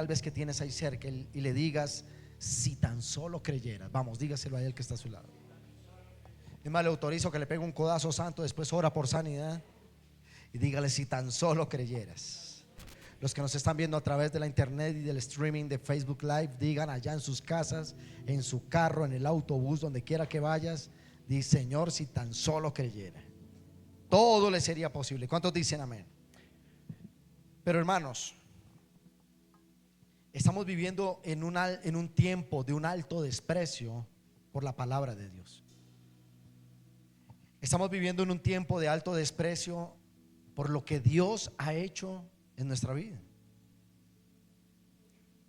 tal vez que tienes ahí cerca y le digas: si tan solo creyeras. Vamos, dígaselo a él que está a su lado. Es más, le autorizo que le pegue un codazo santo, después ora por sanidad y dígale: si tan solo creyeras. Los que nos están viendo a través de la internet y del streaming de Facebook Live, digan allá en sus casas, en su carro, en el autobús, donde quiera que vayas: di, Señor, si tan solo creyera, todo le sería posible. ¿Cuántos dicen amén? Pero hermanos, estamos viviendo en un tiempo de un alto desprecio por la palabra de Dios. Estamos viviendo en un tiempo de alto desprecio por lo que Dios ha hecho en nuestra vida.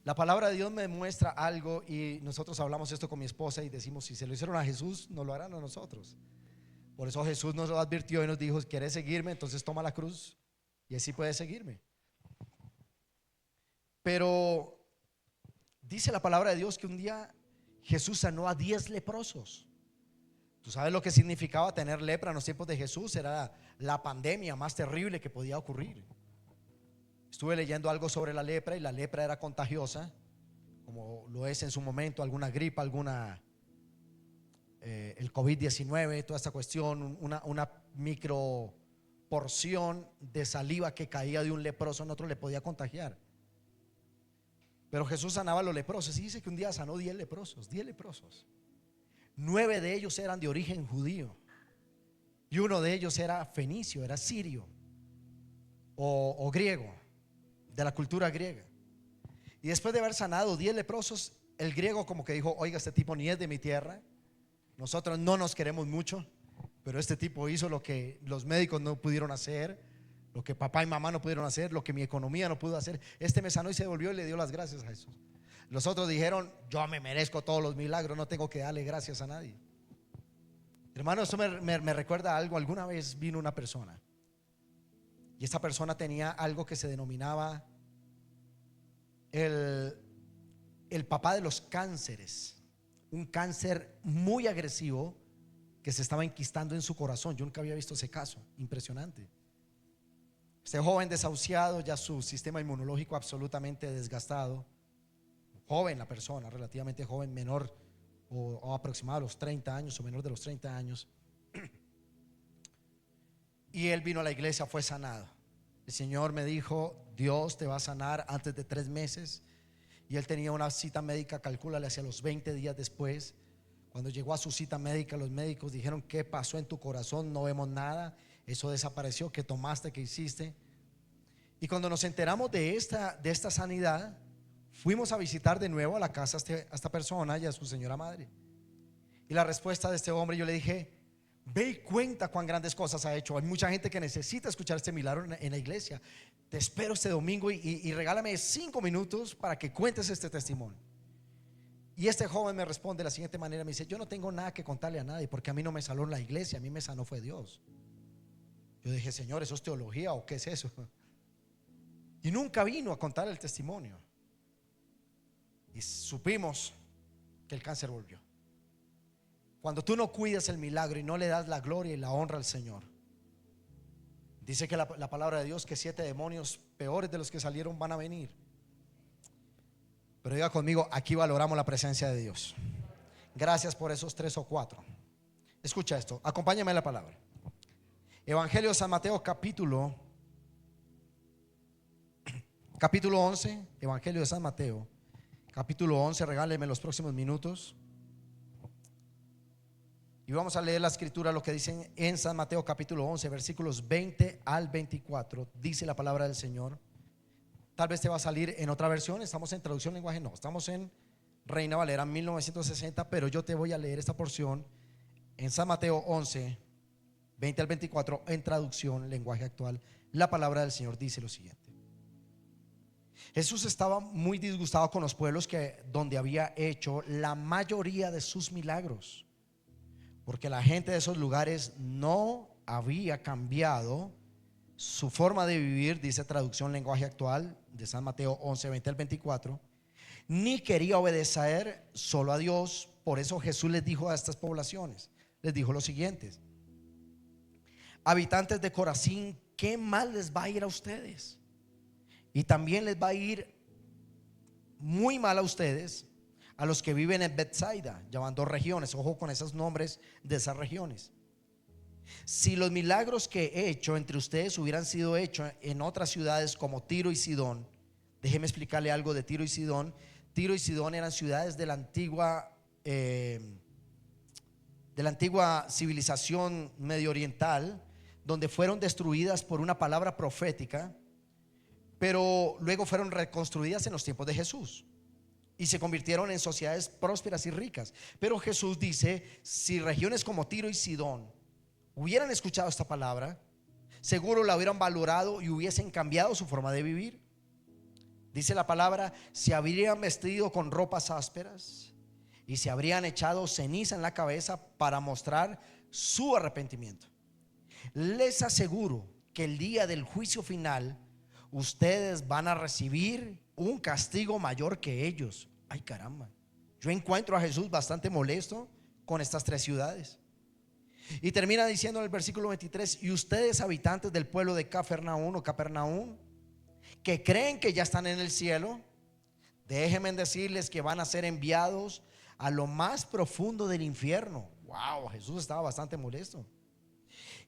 La palabra de Dios me muestra algo, y nosotros hablamos esto con mi esposa y decimos: si se lo hicieron a Jesús, nos lo harán a nosotros. Por eso Jesús nos lo advirtió y nos dijo: ¿quieres seguirme? Entonces toma la cruz y así puedes seguirme. Pero dice la palabra de Dios que un día Jesús sanó a 10 leprosos. ¿Tú sabes lo que significaba tener lepra en los tiempos de Jesús? Era la pandemia más terrible que podía ocurrir. Estuve leyendo algo sobre la lepra, y la lepra era contagiosa, como lo es en su momento alguna gripa, el COVID-19, toda esta cuestión. Una micro porción de saliva que caía de un leproso en otro le podía contagiar. Pero Jesús sanaba a los leprosos, y dice que un día sanó 10 leprosos. 10 leprosos. 9 de ellos eran de origen judío, y uno de ellos era fenicio, era sirio o griego, de la cultura griega. Y después de haber sanado 10 leprosos, el griego como que dijo: oiga, este tipo ni es de mi tierra, nosotros no nos queremos mucho, pero este tipo hizo lo que los médicos no pudieron hacer, lo que papá y mamá no pudieron hacer, lo que mi economía no pudo hacer. Este me sanó y se devolvió y le dio las gracias a Jesús. Los otros dijeron: yo me merezco todos los milagros, no tengo que darle gracias a nadie. Hermano, esto me recuerda a algo. Alguna vez vino una persona, y esta persona tenía algo que se denominaba el papá de los cánceres. Un cáncer muy agresivo que se estaba enquistando en su corazón. Yo nunca había visto ese caso, impresionante. Este joven desahuciado, ya su sistema inmunológico absolutamente desgastado. Joven la persona, relativamente joven, menor o aproximado a los 30 años o menor de los 30 años. Y él vino a la iglesia, fue sanado. El Señor me dijo: Dios te va a sanar antes de 3 meses. Y él tenía una cita médica, calcúlale, hacia los 20 días después. Cuando llegó a su cita médica, los médicos dijeron: ¿qué pasó en tu corazón? No vemos nada, eso desapareció. ¿Qué tomaste? ¿Qué hiciste? Y cuando nos enteramos de esta sanidad, fuimos a visitar de nuevo a la casa a esta persona y a su señora madre. Y la respuesta de este hombre, yo le dije: ve y cuenta cuán grandes cosas ha hecho. Hay mucha gente que necesita escuchar este milagro en la iglesia. Te espero este domingo y regálame 5 minutos para que cuentes este testimonio. Y este joven me responde de la siguiente manera: me dice: yo no tengo nada que contarle a nadie, porque a mí no me sanó la iglesia, a mí me sanó fue Dios. Yo dije: Señor, ¿eso es teología o qué es eso? Y nunca vino a contar el testimonio. Y supimos que el cáncer volvió. Cuando tú no cuidas el milagro y no le das la gloria y la honra al Señor, dice que la palabra de Dios que 7 demonios peores de los que salieron van a venir. Pero diga conmigo: aquí valoramos la presencia de Dios. Gracias por esos 3 o 4. Escucha esto, acompáñame a la palabra. Evangelio de San Mateo, capítulo 11. Evangelio de San Mateo, capítulo 11. Regáleme los próximos minutos y vamos a leer la escritura, lo que dicen en San Mateo capítulo 11, versículos 20 al 24. Dice la palabra del Señor. Tal vez te va a salir en otra versión. Estamos en traducción lenguaje, no, estamos en Reina Valera 1960, pero yo te voy a leer esta porción en San Mateo 11, 20 al 24, en traducción lenguaje actual. La palabra del Señor dice lo siguiente: Jesús estaba muy disgustado con los pueblos donde había hecho la mayoría de sus milagros, porque la gente de esos lugares no había cambiado su forma de vivir, dice traducción lenguaje actual de San Mateo 11, 20 al 24, ni quería obedecer solo a Dios. Por eso Jesús les dijo a estas poblaciones, les dijo lo siguiente: habitantes de Corazín, ¿qué mal les va a ir a ustedes? Y también les va a ir muy mal a ustedes, a los que viven en Bethsaida. Ya van dos regiones, ojo con esos nombres de esas regiones. Si los milagros que he hecho entre ustedes hubieran sido hechos en otras ciudades como Tiro y Sidón, déjeme explicarle algo de Tiro y Sidón. Tiro y Sidón eran ciudades de la antigua civilización medio oriental, donde fueron destruidas por una palabra profética, pero luego fueron reconstruidas en los tiempos de Jesús y se convirtieron en sociedades prósperas y ricas. Pero Jesús dice: si regiones como Tiro y Sidón hubieran escuchado esta palabra, seguro la hubieran valorado y hubiesen cambiado su forma de vivir. Dice la palabra: se habrían vestido con ropas ásperas y se habrían echado ceniza en la cabeza para mostrar su arrepentimiento. Les aseguro que el día del juicio final ustedes van a recibir un castigo mayor que ellos. Ay, caramba. Yo encuentro a Jesús bastante molesto con estas tres ciudades. Y termina diciendo en el versículo 23: y ustedes, habitantes del pueblo de Capernaum, que creen que ya están en el cielo, déjenme decirles que van a ser enviados a lo más profundo del infierno. Wow, Jesús estaba bastante molesto.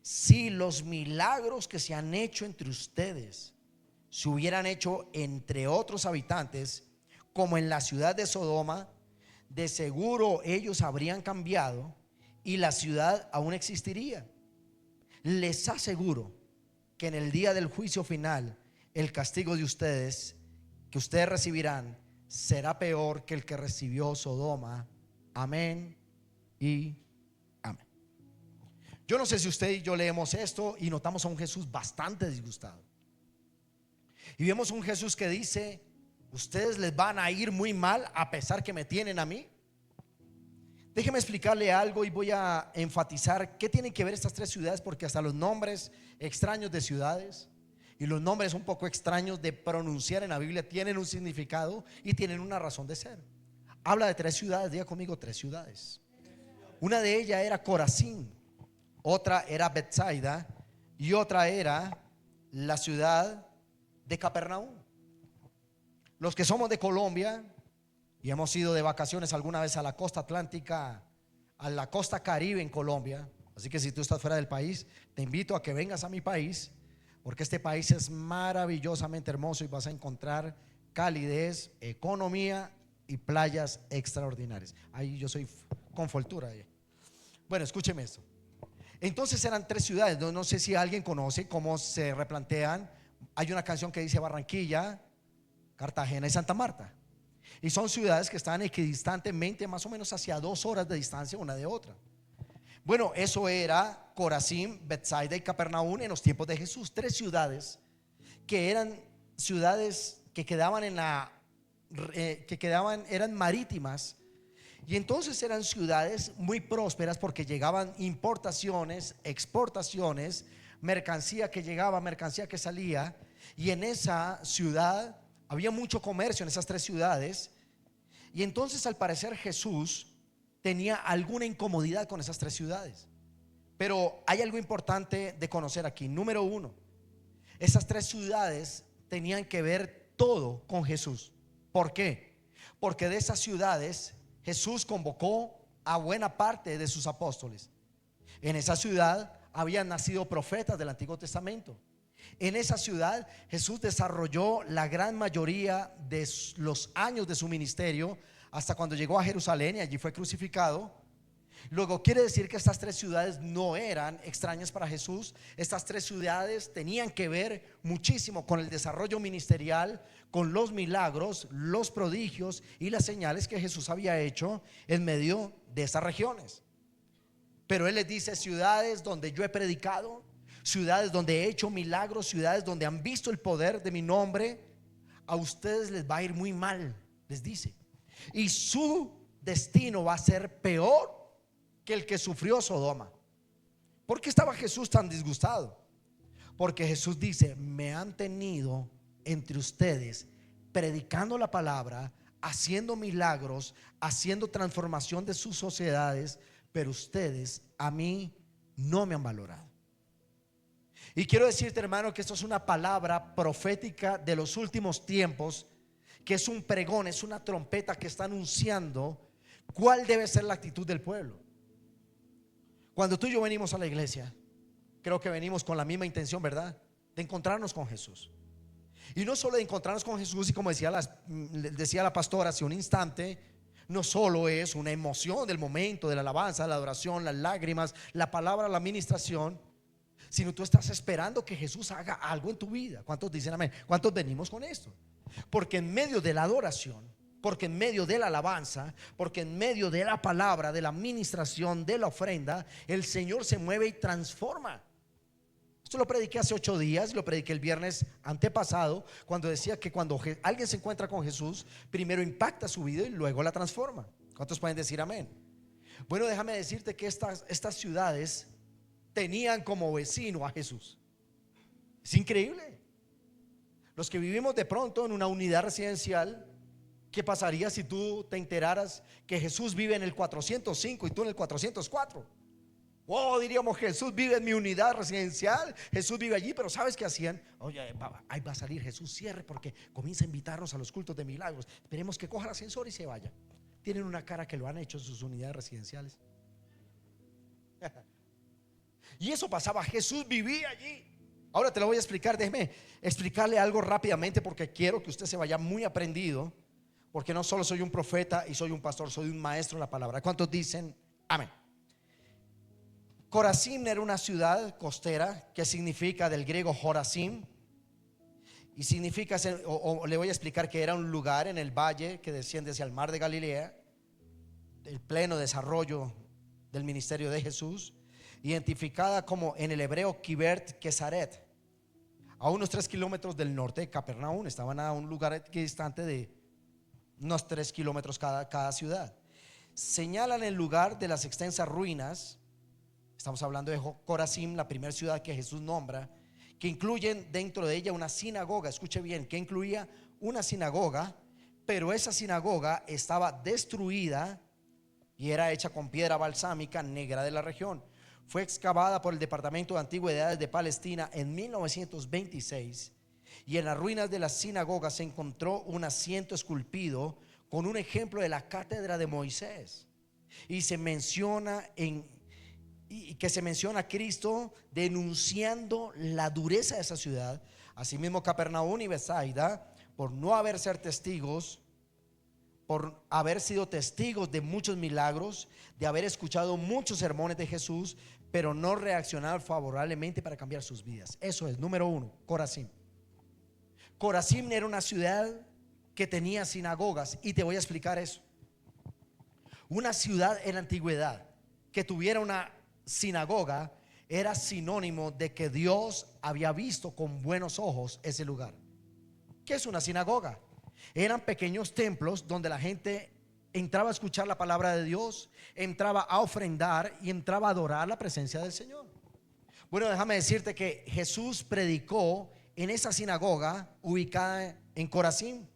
Si los milagros que se han hecho entre ustedes se hubieran hecho entre otros habitantes, como en la ciudad de Sodoma, de seguro ellos habrían cambiado y la ciudad aún existiría. Les aseguro que en el día del juicio final, el castigo de ustedes que ustedes recibirán será peor que el que recibió Sodoma. Amén y amén. Yo no sé si usted y yo leemos esto y notamos a un Jesús bastante disgustado. Y vemos un Jesús que dice: ustedes les van a ir muy mal a pesar que me tienen a mí. Déjeme explicarle algo y voy a enfatizar qué tienen que ver estas tres ciudades, porque hasta los nombres extraños de ciudades y los nombres un poco extraños de pronunciar en la Biblia tienen un significado y tienen una razón de ser. Habla de tres ciudades, diga conmigo: tres ciudades. Una de ellas era Corazín, otra era Bethsaida y otra era la ciudad de Capernaum. Los que somos de Colombia y hemos ido de vacaciones alguna vez a la costa atlántica, a la costa caribe en Colombia, así que si tú estás fuera del país, te invito a que vengas a mi país, porque este país es maravillosamente hermoso y vas a encontrar calidez, economía y playas extraordinarias. Ahí yo soy con foltura. Bueno, escúcheme esto. Entonces eran tres ciudades. No sé si alguien conoce cómo se replantean. Hay una canción que dice Barranquilla, Cartagena y Santa Marta, y son ciudades que están equidistantemente, más o menos hacia 2 horas de distancia una de otra. Bueno, eso era Corazín, Bethsaida y Capernaum en los tiempos de Jesús. Tres ciudades que eran ciudades que quedaban eran marítimas. Y entonces eran ciudades muy prósperas porque llegaban importaciones, exportaciones, mercancía que llegaba, mercancía que salía. Y en esa ciudad había mucho comercio, en esas tres ciudades. Y entonces, al parecer, Jesús tenía alguna incomodidad con esas tres ciudades. Pero hay algo importante de conocer aquí. Número uno, esas tres ciudades tenían que ver todo con Jesús. ¿Por qué? Porque de esas ciudades Jesús convocó a buena parte de sus apóstoles. En esa ciudad habían nacido profetas del Antiguo Testamento. En esa ciudad Jesús desarrolló la gran mayoría de los años de su ministerio, hasta cuando llegó a Jerusalén y allí fue crucificado. Luego quiere decir que estas tres ciudades no eran extrañas para Jesús. Estas tres ciudades tenían que ver muchísimo con el desarrollo ministerial, con los milagros, los prodigios y las señales que Jesús había hecho en medio de esas regiones. Pero Él les dice: ciudades donde yo he predicado, ciudades donde he hecho milagros, ciudades donde han visto el poder de mi nombre, a ustedes les va a ir muy mal, les dice. Y su destino va a ser peor que el que sufrió Sodoma. ¿Por qué estaba Jesús tan disgustado? Porque Jesús dice: me han tenido entre ustedes predicando la palabra, haciendo milagros, haciendo transformación de sus sociedades, pero ustedes a mí no me han valorado. Y quiero decirte, hermano, que esto es una palabra profética de los últimos tiempos que es un pregón, es una trompeta que está anunciando cuál debe ser la actitud del pueblo. Cuando tú y yo venimos a la iglesia, creo que venimos con la misma intención, ¿verdad? De encontrarnos con Jesús. Y no solo de encontrarnos con Jesús, y como decía la pastora hace un instante, no solo es una emoción del momento, de la alabanza, de la adoración, las lágrimas, la palabra, la administración, sino tú estás esperando que Jesús haga algo en tu vida. ¿Cuántos dicen amén? ¿Cuántos venimos con esto? Porque en medio de la adoración, porque en medio de la alabanza, porque en medio de la palabra, de la administración, de la ofrenda, el Señor se mueve y transforma. Esto lo prediqué hace 8 días, lo prediqué el viernes antepasado, cuando decía que cuando alguien se encuentra con Jesús, primero impacta su vida y luego la transforma. ¿Cuántos pueden decir amén? Bueno, déjame decirte que estas ciudades tenían como vecino a Jesús. Es increíble. Los que vivimos de pronto en una unidad residencial, ¿qué pasaría si tú te enteraras que Jesús vive en el 405 y tú en el 404? Oh, diríamos, Jesús vive en mi unidad residencial, Jesús vive allí. Pero ¿sabes qué hacían? Oye, ahí va a salir Jesús, cierre, porque comienza a invitarnos a los cultos de milagros. Esperemos que coja el ascensor y se vaya. Tienen una cara que lo han hecho en sus unidades residenciales. Y eso pasaba, Jesús vivía allí. Ahora te lo voy a explicar, déjeme explicarle algo rápidamente, porque quiero que usted se vaya muy aprendido. Porque no solo soy un profeta y soy un pastor, soy un maestro de la palabra. ¿Cuántos dicen amén? Corazim era una ciudad costera que significa del griego Jorazim, y significa, o le voy a explicar que era un lugar en el valle que desciende hacia el mar de Galilea, el pleno desarrollo del ministerio de Jesús, identificada como en el hebreo Kibert Kesaret, a unos 3 kilómetros del norte de Capernaum. Estaban a un lugar distante de unos 3 kilómetros cada ciudad. Señalan el lugar de las extensas ruinas. Estamos hablando de Corazim, la primera ciudad que Jesús nombra, que incluyen dentro de ella una sinagoga. Escuche bien, que incluía una sinagoga, pero esa sinagoga estaba destruida y era hecha con piedra balsámica negra de la región. Fue excavada por el Departamento de Antigüedades de Palestina en 1926, y en las ruinas de la sinagoga se encontró un asiento esculpido con un ejemplo de la cátedra de Moisés, y se menciona a Cristo denunciando la dureza de esa ciudad. Asimismo, Capernaum y Betsaida, por no haber sido testigos de muchos milagros, de haber escuchado muchos sermones de Jesús, pero no reaccionar favorablemente para cambiar sus vidas. Eso es, número 1, Corazim. Corazim era una ciudad que tenía sinagogas, y te voy a explicar eso. Una ciudad en la antigüedad que tuviera una sinagoga era sinónimo de que Dios había visto con buenos ojos ese lugar. ¿Qué es una sinagoga? Eran pequeños templos donde la gente entraba a escuchar la palabra de Dios, entraba a ofrendar y entraba a adorar la presencia del Señor. Bueno, déjame decirte que Jesús predicó en esa sinagoga ubicada en Corazim,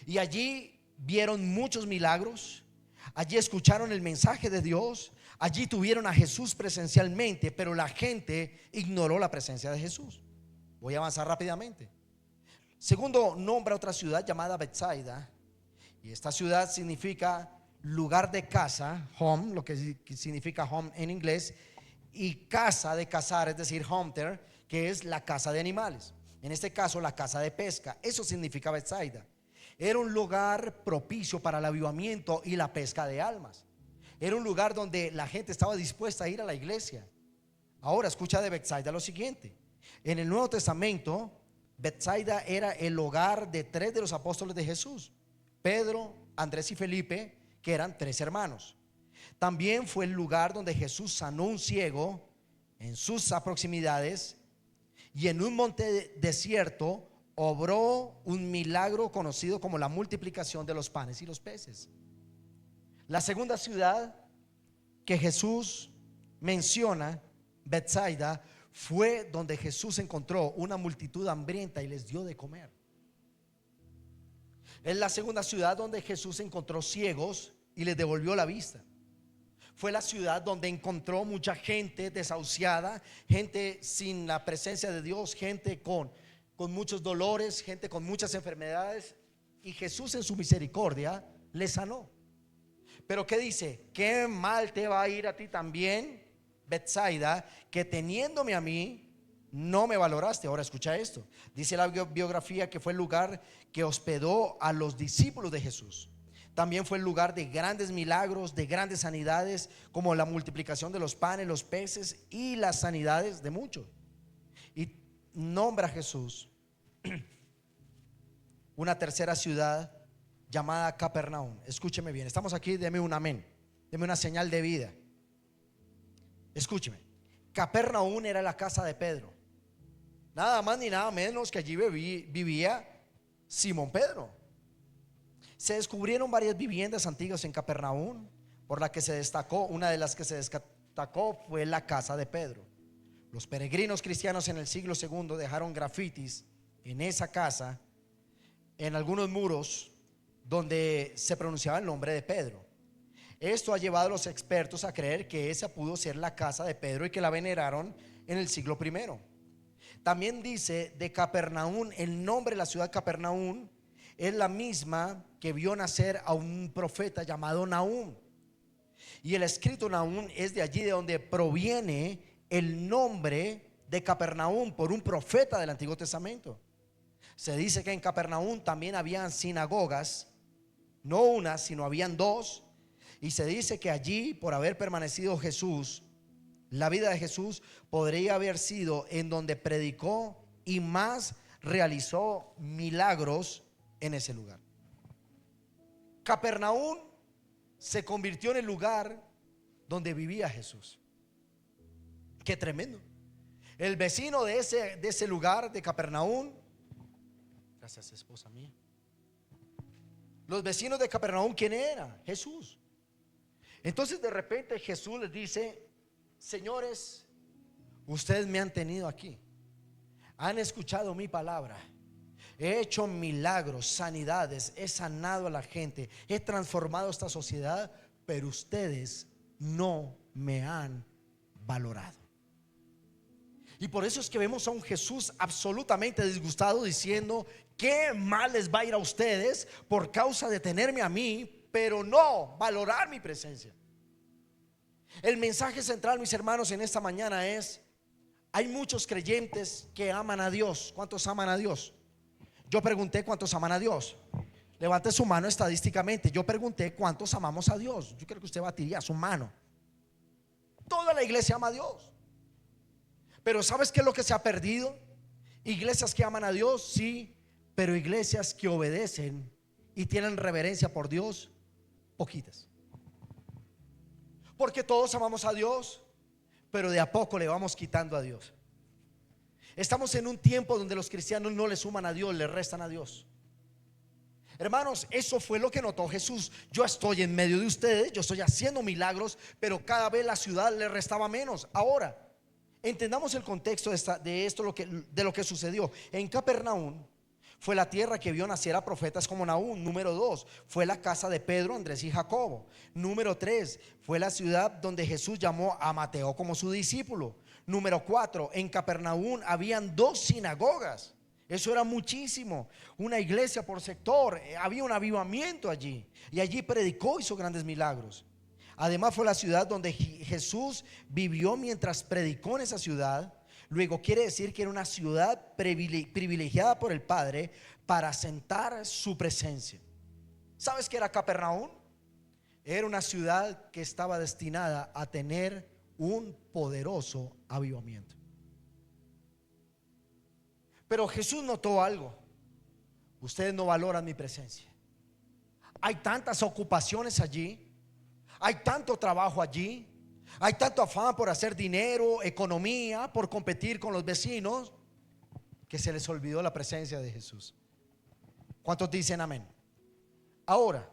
y allí vieron muchos milagros, allí escucharon el mensaje de Dios, allí tuvieron a Jesús presencialmente, pero la gente ignoró la presencia de Jesús. Voy a avanzar rápidamente. Segundo, nombra otra ciudad llamada Betsaida, y esta ciudad significa lugar de casa, home, lo que significa home en inglés, y casa de cazar, es decir, hunter, que es la casa de animales. En este caso, la casa de pesca. Eso significa Betsaida. Era un lugar propicio para el avivamiento y la pesca de almas. Era un lugar donde la gente estaba dispuesta a ir a la iglesia. Ahora escucha de Betsaida lo siguiente. En el Nuevo Testamento, Betsaida era el hogar de 3 de los apóstoles de Jesús: Pedro, Andrés y Felipe, que eran 3 hermanos. También fue el lugar donde Jesús sanó un ciego en sus proximidades, y en un monte desierto obró un milagro conocido como la multiplicación de los panes y los peces. La segunda ciudad que Jesús menciona, Betsaida, fue donde Jesús encontró una multitud hambrienta y les dio de comer. Es la segunda ciudad donde Jesús encontró ciegos y les devolvió la vista. Fue la ciudad donde encontró mucha gente desahuciada, gente sin la presencia de Dios, gente con muchos dolores, gente con muchas enfermedades y Jesús en su misericordia le sanó. Pero ¿qué dice? Qué mal te va a ir a ti también, Betsaida, que teniéndome a mí no me valoraste. Ahora escucha esto. Dice la biografía que fue el lugar que hospedó a los discípulos de Jesús. También fue el lugar de grandes milagros, de grandes sanidades, como la multiplicación de los panes, los peces y las sanidades de muchos. Y nombra a Jesús una tercera ciudad llamada Capernaum. Escúcheme bien, estamos aquí, deme un amén, deme una señal de vida. Escúcheme, Capernaum era la casa de Pedro, nada más ni nada menos que allí vivía Simón Pedro. Se descubrieron varias viviendas antiguas en Capernaum, por la que se destacó, una de las que se destacó fue la casa de Pedro. Los peregrinos cristianos en el siglo II dejaron grafitis en esa casa, en algunos muros donde se pronunciaba el nombre de Pedro. Esto ha llevado a los expertos a creer que esa pudo ser la casa de Pedro y que la veneraron en el siglo I. También dice de Capernaum, el nombre de la ciudad Capernaum es la misma que vio nacer a un profeta llamado Nahum. Y el escrito Nahum es de allí de donde proviene el nombre de Capernaum por un profeta del Antiguo Testamento. Se dice que en Capernaum también habían sinagogas, no una, sino habían dos. Y se dice que allí, por haber permanecido Jesús, la vida de Jesús podría haber sido en donde predicó y más realizó milagros en ese lugar. Capernaum se convirtió en el lugar donde vivía Jesús. Qué tremendo. El vecino de ese lugar de Capernaum, gracias esposa mía, los vecinos de Capernaum, ¿quién era? Jesús. Entonces de repente Jesús les dice: señores, ustedes me han tenido aquí, han escuchado mi palabra, he hecho milagros, sanidades, he sanado a la gente, he transformado esta sociedad, pero ustedes no me han valorado. Y por eso es que vemos a un Jesús absolutamente disgustado diciendo: qué mal les va a ir a ustedes por causa de tenerme a mí, pero no valorar mi presencia. El mensaje central, mis hermanos, en esta mañana es: hay muchos creyentes que aman a Dios. ¿Cuántos aman a Dios? Yo pregunté cuántos aman a Dios. Levante su mano estadísticamente. Yo pregunté cuántos amamos a Dios. Yo creo que usted batiría su mano. Toda la iglesia ama a Dios. Pero ¿sabes qué es lo que se ha perdido? Iglesias que aman a Dios, sí, pero iglesias que obedecen y tienen reverencia por Dios, poquitas. Porque todos amamos a Dios, pero de a poco le vamos quitando a Dios. Estamos en un tiempo donde los cristianos no le suman a Dios, le restan a Dios. Hermanos, eso fue lo que notó Jesús. Yo estoy en medio de ustedes, yo estoy haciendo milagros, pero cada vez la ciudad le restaba menos. Ahora, entendamos el contexto de lo que sucedió. En Capernaum fue la tierra que vio nacer a profetas como Nahum. Número 2, fue la casa de Pedro, Andrés y Jacobo. Número 3, fue la ciudad donde Jesús llamó a Mateo como su discípulo. Número 4, en Capernaum habían 2 sinagogas. Eso era muchísimo. Una iglesia por sector. Había un avivamiento allí. Y allí predicó, hizo grandes milagros. Además fue la ciudad donde Jesús vivió mientras predicó en esa ciudad. Luego quiere decir que era una ciudad privilegiada por el Padre para sentar su presencia. ¿Sabes qué era Capernaum? Era una ciudad que estaba destinada a tener un poderoso avivamiento. Pero Jesús notó algo: ustedes no valoran mi presencia. Hay tantas ocupaciones allí, hay tanto trabajo allí, hay tanto afán por hacer dinero, economía, por competir con los vecinos, que se les olvidó la presencia de Jesús. ¿Cuántos dicen amén? Ahora,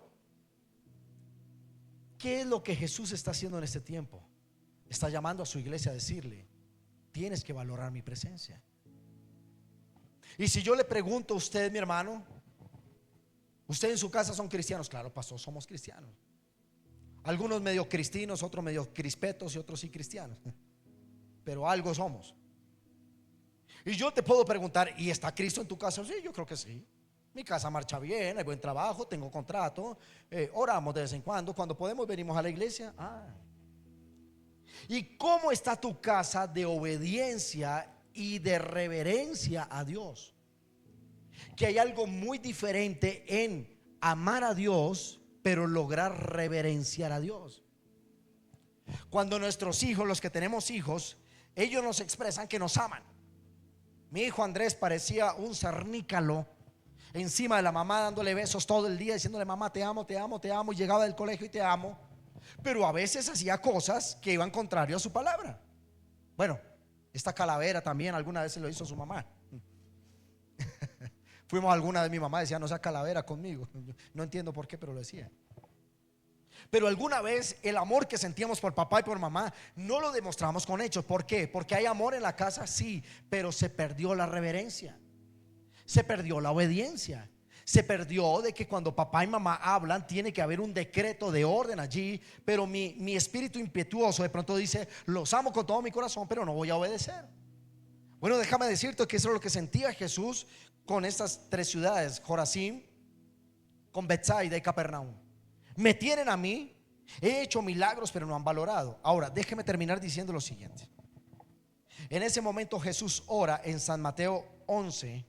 ¿qué es lo que Jesús está haciendo en este tiempo? Está llamando a su iglesia a decirle: tienes que valorar mi presencia. Y si yo le pregunto a usted, mi hermano, ¿usted en su casa son cristianos? Claro, pastor, somos cristianos. Algunos medio cristinos, otros medio crispetos y otros sí cristianos, pero algo somos. Y yo te puedo preguntar: ¿y está Cristo en tu casa? Sí, yo creo que sí. Mi casa marcha bien, hay buen trabajo, tengo contrato, oramos de vez en cuando podemos venimos a la iglesia. ¿Y cómo está tu casa de obediencia y de reverencia a Dios? Que hay algo muy diferente en amar a Dios, pero lograr reverenciar a Dios. Cuando nuestros hijos, los que tenemos hijos, ellos nos expresan que nos aman. Mi hijo Andrés parecía un cernícalo encima de la mamá, dándole besos todo el día, diciéndole: mamá, te amo, te amo, te amo. Y llegaba del colegio y te amo. Pero a veces hacía cosas que iban contrario a su palabra. Bueno, esta calavera también alguna vez se lo hizo su mamá. Fuimos a alguna vez, mi mamá decía: no sea calavera conmigo. No entiendo por qué, pero lo decía. Pero alguna vez el amor que sentíamos por papá y por mamá no lo demostramos con hechos. ¿Por qué? Porque hay amor en la casa, sí, pero se perdió la reverencia, se perdió la obediencia, se perdió de que cuando papá y mamá hablan tiene que haber un decreto de orden allí. Pero mi espíritu impetuoso de pronto dice: los amo con todo mi corazón, pero no voy a obedecer. Bueno, déjame decirte que eso es lo que sentía Jesús con estas tres ciudades: Jorazim, con Betsaida y Capernaum. Me tienen a mí, he hecho milagros, pero no han valorado. Ahora, déjeme terminar diciendo lo siguiente. En ese momento Jesús ora en San Mateo 11,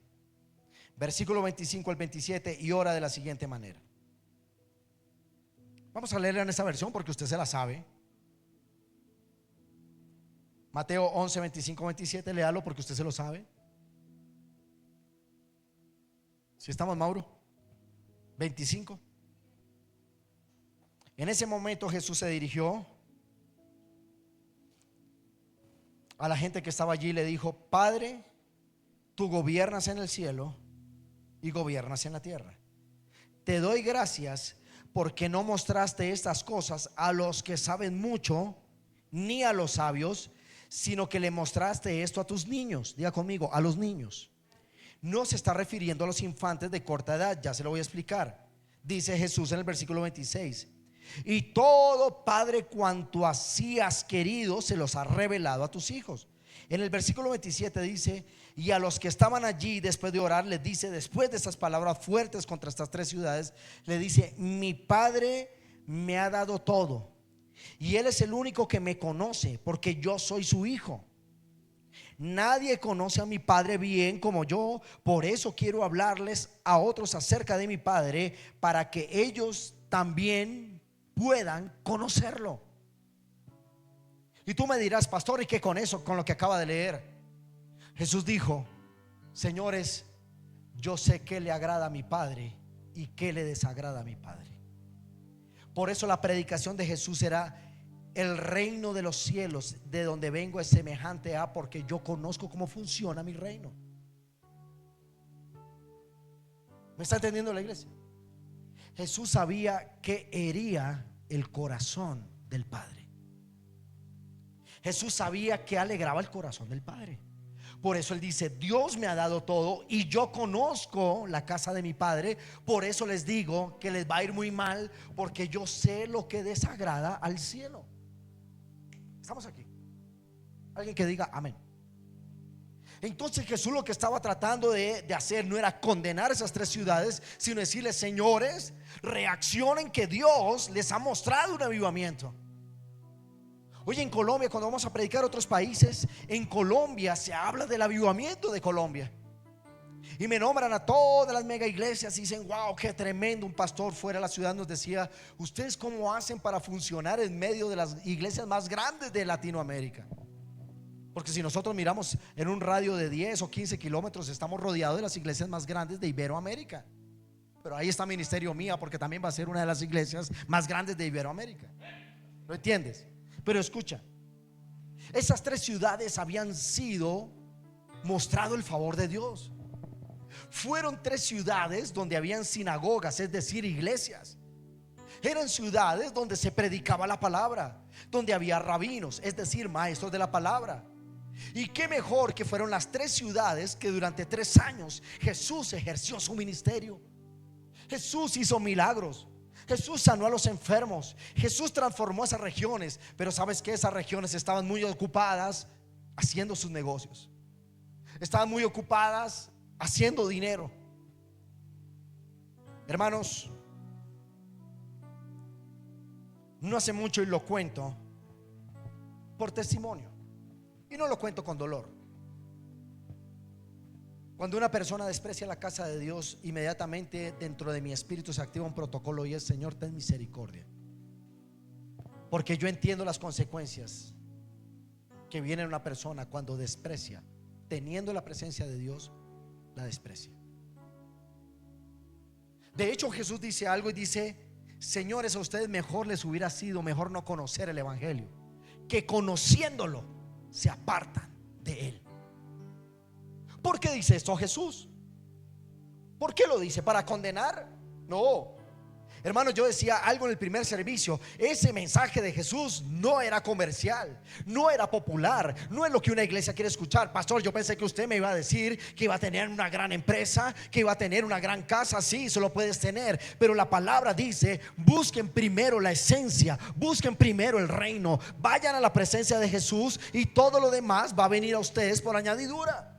versículo 25 al 27, y ora de la siguiente manera. Vamos a leerla en esa versión porque usted se la sabe. Mateo 11, 25, 27, léalo porque usted se lo sabe. Si estamos, Mauro. 25. En ese momento Jesús se dirigió a la gente que estaba allí y le dijo: Padre, tú gobiernas en el cielo y gobiernas en la tierra. Te doy gracias porque no mostraste estas cosas a los que saben mucho, ni a los sabios, sino que le mostraste esto a tus niños. Diga conmigo: a los niños. No se está refiriendo a los infantes de corta edad, ya se lo voy a explicar. Dice Jesús en el versículo 26: y todo padre cuanto así has querido se los ha revelado a tus hijos. En el versículo 27 dice: y a los que estaban allí después de orar les dice, después de estas palabras fuertes contra estas tres ciudades, le dice: mi Padre me ha dado todo y Él es el único que me conoce, porque yo soy su hijo. Nadie conoce a mi Padre bien como yo. Por eso quiero hablarles a otros acerca de mi Padre, para que ellos también puedan conocerlo. Y tú me dirás: pastor, ¿y qué con eso, con lo que acaba de leer? Jesús dijo: señores, yo sé qué le agrada a mi Padre y qué le desagrada a mi Padre. Por eso la predicación de Jesús era: el reino de los cielos de donde vengo es semejante a, porque yo conozco cómo funciona mi reino. ¿Me está entendiendo la iglesia? Jesús sabía que hería el corazón del Padre. Jesús sabía que alegraba el corazón del Padre. Por eso Él dice: Dios me ha dado todo y yo conozco la casa de mi Padre. Por eso les digo que les va a ir muy mal, porque yo sé lo que desagrada al cielo. Estamos aquí. Alguien que diga amén. Entonces Jesús lo que estaba tratando de hacer no era condenar esas tres ciudades, sino decirles: señores, reaccionen, que Dios les ha mostrado un avivamiento. Oye, en Colombia, cuando vamos a predicar a otros países, en Colombia se habla del avivamiento de Colombia. Y me nombran a todas las mega iglesias y dicen: wow, qué tremendo. Un pastor fuera de la ciudad nos decía: ¿ustedes cómo hacen para funcionar en medio de las iglesias más grandes de Latinoamérica? Porque si nosotros miramos en un radio de 10 o 15 kilómetros, estamos rodeados de las iglesias más grandes de Iberoamérica. Pero ahí está Ministerio Mía, porque también va a ser una de las iglesias más grandes de Iberoamérica. ¿Lo entiendes? Pero escucha, esas tres ciudades habían sido mostrado el favor de Dios. Fueron tres ciudades donde habían sinagogas, es decir, iglesias. Eran ciudades donde se predicaba la palabra, donde había rabinos, es decir, maestros de la palabra. Y qué mejor que fueron las tres ciudades que durante 3 años Jesús ejerció su ministerio. Jesús hizo milagros, Jesús sanó a los enfermos, Jesús transformó esas regiones. Pero sabes que esas regiones estaban muy ocupadas haciendo sus negocios, estaban muy ocupadas haciendo dinero. Hermanos, no hace mucho, y lo cuento por testimonio, y no lo cuento con dolor. Cuando una persona desprecia la casa de Dios, inmediatamente dentro de mi espíritu se activa un protocolo, y es: Señor, ten misericordia, porque yo entiendo las consecuencias que viene en una persona cuando desprecia, teniendo la presencia de Dios, la desprecia. De hecho, Jesús dice algo y dice: señores, a ustedes mejor les hubiera sido mejor no conocer el evangelio, que conociéndolo se apartan de él. ¿Por qué dice esto Jesús? ¿Por qué lo dice? ¿Para condenar? No. Hermanos, yo decía algo en el primer servicio: ese mensaje de Jesús no era comercial, no era popular, no es lo que una iglesia quiere escuchar. Pastor, yo pensé que usted me iba a decir que iba a tener una gran empresa, que iba a tener una gran casa. Sí, eso lo puedes tener, pero la palabra dice: busquen primero la esencia, busquen primero el reino, vayan a la presencia de Jesús, y todo lo demás va a venir a ustedes por añadidura.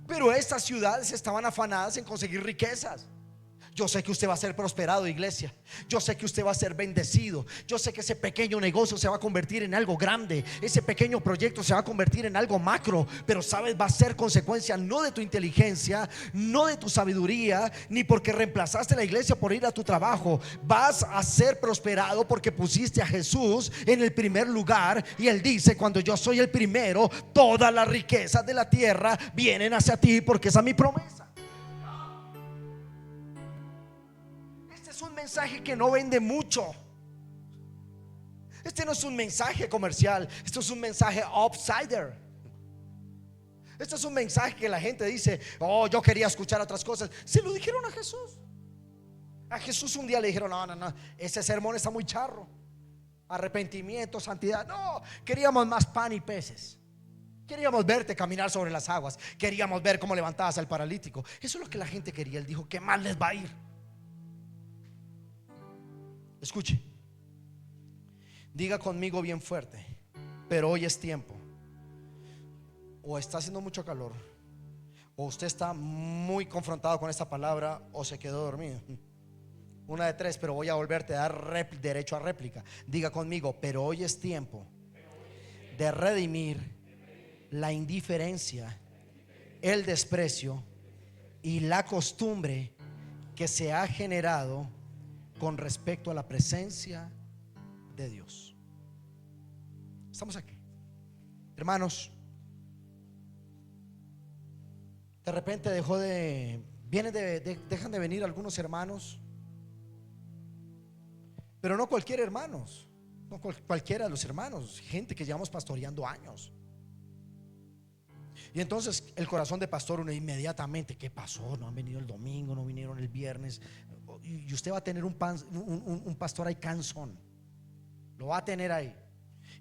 Pero estas ciudades estaban afanadas en conseguir riquezas. Yo sé que usted va a ser prosperado, iglesia. Yo sé que usted va a ser bendecido. Yo sé que ese pequeño negocio se va a convertir en algo grande. Ese pequeño proyecto se va a convertir en algo macro. Pero sabes, va a ser consecuencia no de tu inteligencia, no de tu sabiduría, ni porque reemplazaste la iglesia por ir a tu trabajo. Vas a ser prosperado porque pusiste a Jesús en el primer lugar. Y Él dice: cuando yo soy el primero, todas las riquezas de la tierra vienen hacia ti, porque esa es mi promesa. Es un mensaje que no vende mucho. Este no es un mensaje comercial. Esto es un mensaje outsider. Este es un mensaje que la gente dice: oh, yo quería escuchar otras cosas. Se lo dijeron a Jesús. A Jesús un día le dijeron: no, ese sermón está muy charro. Arrepentimiento, santidad. No, queríamos más pan y peces. Queríamos verte caminar sobre las aguas. Queríamos ver cómo levantabas al paralítico. Eso es lo que la gente quería. Él dijo: ¿qué más les va a ir? Escuche, diga conmigo bien fuerte: pero hoy es tiempo. O está haciendo mucho calor, o usted está muy confrontado con esta palabra, o se quedó dormido. Una de tres, pero voy a volverte a dar derecho a réplica. Diga conmigo: pero hoy es tiempo de redimir la indiferencia, el desprecio y la costumbre que se ha generado con respecto a la presencia de Dios. Estamos aquí, hermanos. De repente dejan de venir algunos hermanos, pero no cualquier hermanos, no cualquiera de los hermanos, gente que llevamos pastoreando años. Y entonces el corazón de pastor, uno inmediatamente: ¿qué pasó? No han venido el domingo, no vinieron el viernes. Y usted va a tener un pastor ahí cansón. Lo va a tener ahí.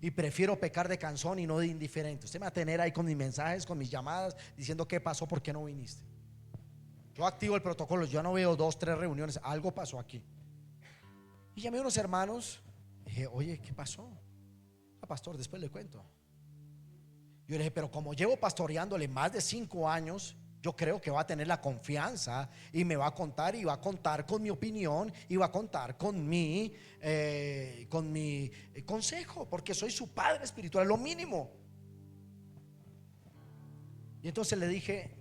Y prefiero pecar de cansón y no de indiferente. Usted me va a tener ahí con mis mensajes, con mis llamadas, diciendo: ¿qué pasó? ¿Por qué no viniste? Yo activo el protocolo. Yo no veo 2, 3 reuniones. Algo pasó aquí. Y llamé a unos hermanos. Dije: oye, ¿qué pasó? Pastor, después le cuento. Yo le dije: pero como llevo pastoreándole más de 5 años, yo creo que va a tener la confianza y me va a contar, y va a contar con mi opinión, y va a contar con mi consejo, porque soy su padre espiritual, lo mínimo. Y entonces le dije: